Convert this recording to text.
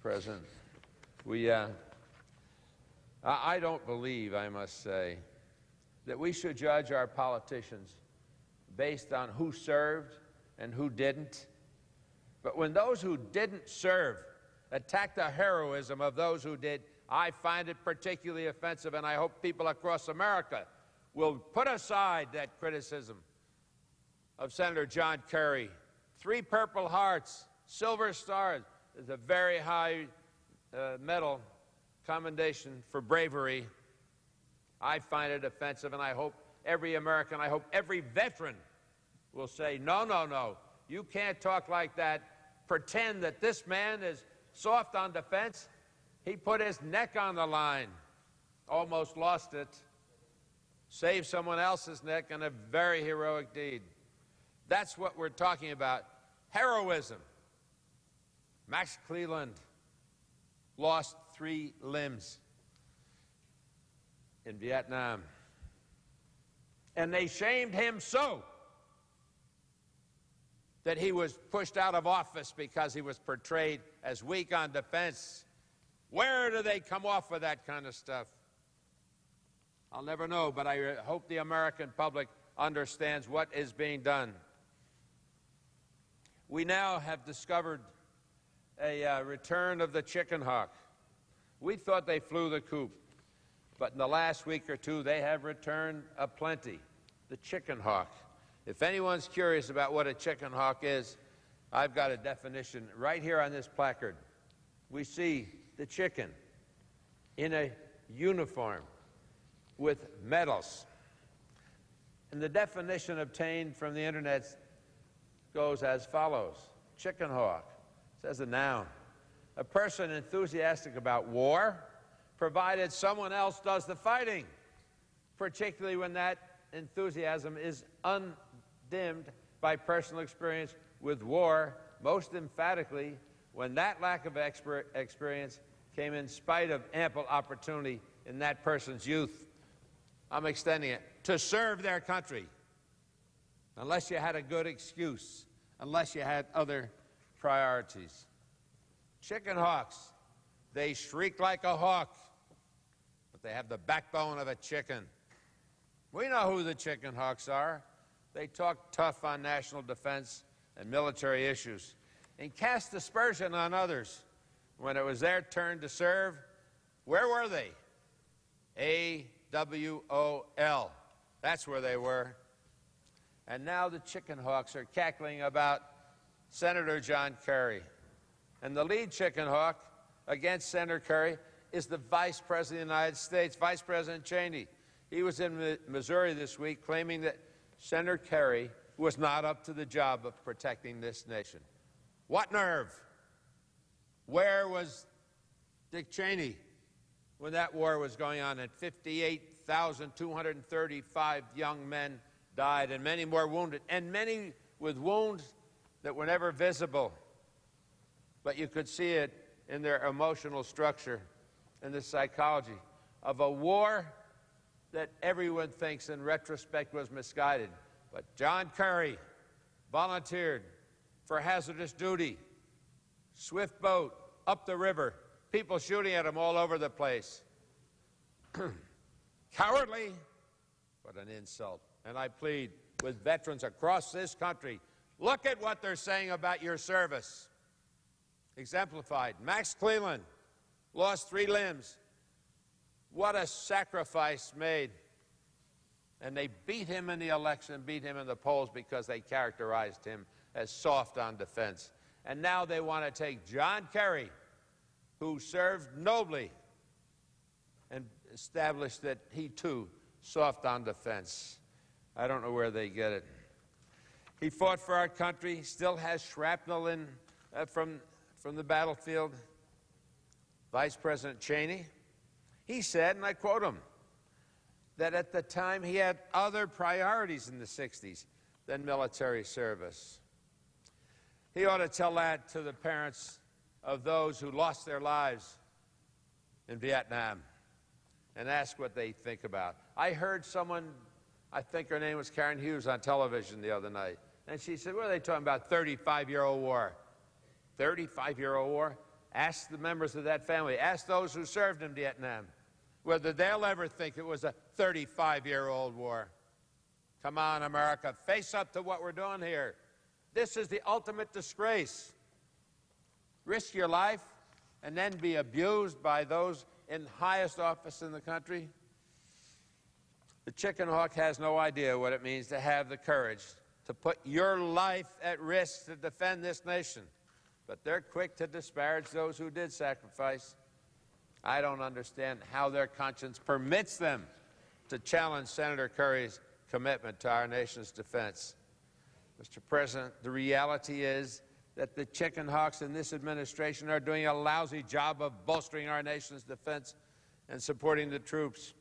President. I don't believe, I must say, that we should judge our politicians based on who served and who didn't. But when those who didn't serve attack the heroism of those who did, I find it particularly offensive, and I hope people across America will put aside that criticism of Senator John Kerry. 3 Purple Hearts, Silver Stars. There's a very high medal commendation for bravery. I find it offensive, and I hope every American, I hope every veteran will say, no, no, no, you can't talk like that, pretend that this man is soft on defense. He put his neck on the line, almost lost it, saved someone else's neck in a very heroic deed. That's what we're talking about, heroism. Max Cleland lost 3 limbs in Vietnam, and they shamed him so that he was pushed out of office because he was portrayed as weak on defense. Where do they come off with that kind of stuff? I'll never know, but I hope the American public understands what is being done. We now have discovered a return of the Chickenhawk. We thought they flew the coop, but in the last week or two, they have returned aplenty, the Chickenhawk. If anyone's curious about what a Chickenhawk is, I've got a definition right here on this placard. We see the chicken in a uniform with medals. And the definition obtained from the internet goes as follows. Chickenhawk says a noun. A person enthusiastic about war, provided someone else does the fighting, particularly when that enthusiasm is undimmed by personal experience with war, most emphatically when that lack of experience came in spite of ample opportunity in that person's youth. I'm extending it to serve their country, unless you had a good excuse, unless you had other priorities. Chickenhawks, they shriek like a hawk, but they have the backbone of a chicken. We know who the Chickenhawks are. They talk tough on national defense and military issues and cast aspersion on others. When it was their turn to serve, where were they? AWOL. That's where they were. And now the Chickenhawks are cackling about Senator John Kerry. And the lead Chickenhawk against Senator Kerry is the Vice President of the United States, Vice President Cheney. He was in Missouri this week claiming that Senator Kerry was not up to the job of protecting this nation. What nerve? Where was Dick Cheney when that war was going on and 58,235 young men died and many more wounded, and many with wounds that were never visible? But you could see it in their emotional structure and the psychology of a war that everyone thinks in retrospect was misguided. But John Kerry volunteered for hazardous duty, swift boat, up the river, people shooting at him all over the place. Cowardly, what an insult. And I plead with veterans across this country, look at what they're saying about your service. Exemplified. Max Cleland lost 3 limbs. What a sacrifice made. And they beat him in the election, beat him in the polls because they characterized him as soft on defense. And now they want to take John Kerry, who served nobly, and establish that he too soft on defense. I don't know where they get it. He fought for our country, still has shrapnel in from the battlefield. Vice President Cheney, he said, and I quote him, that at the time he had other priorities in the 60s than military service. He ought to tell that to the parents of those who lost their lives in Vietnam and ask what they think about. I heard someone, I think her name was Karen Hughes, on television the other night, and she said, what are they talking about, 35-year-old war? 35-year-old war? Ask the members of that family, ask those who served in Vietnam, whether they'll ever think it was a 35-year-old war. Come on, America, face up to what we're doing here. This is the ultimate disgrace. Risk your life and then be abused by those in highest office in the country? The Chickenhawk has no idea what it means to have the courage to put your life at risk to defend this nation. But they're quick to disparage those who did sacrifice. I don't understand how their conscience permits them to challenge Senator Curry's commitment to our nation's defense. Mr. President, the reality is that the Chickenhawks in this administration are doing a lousy job of bolstering our nation's defense and supporting the troops.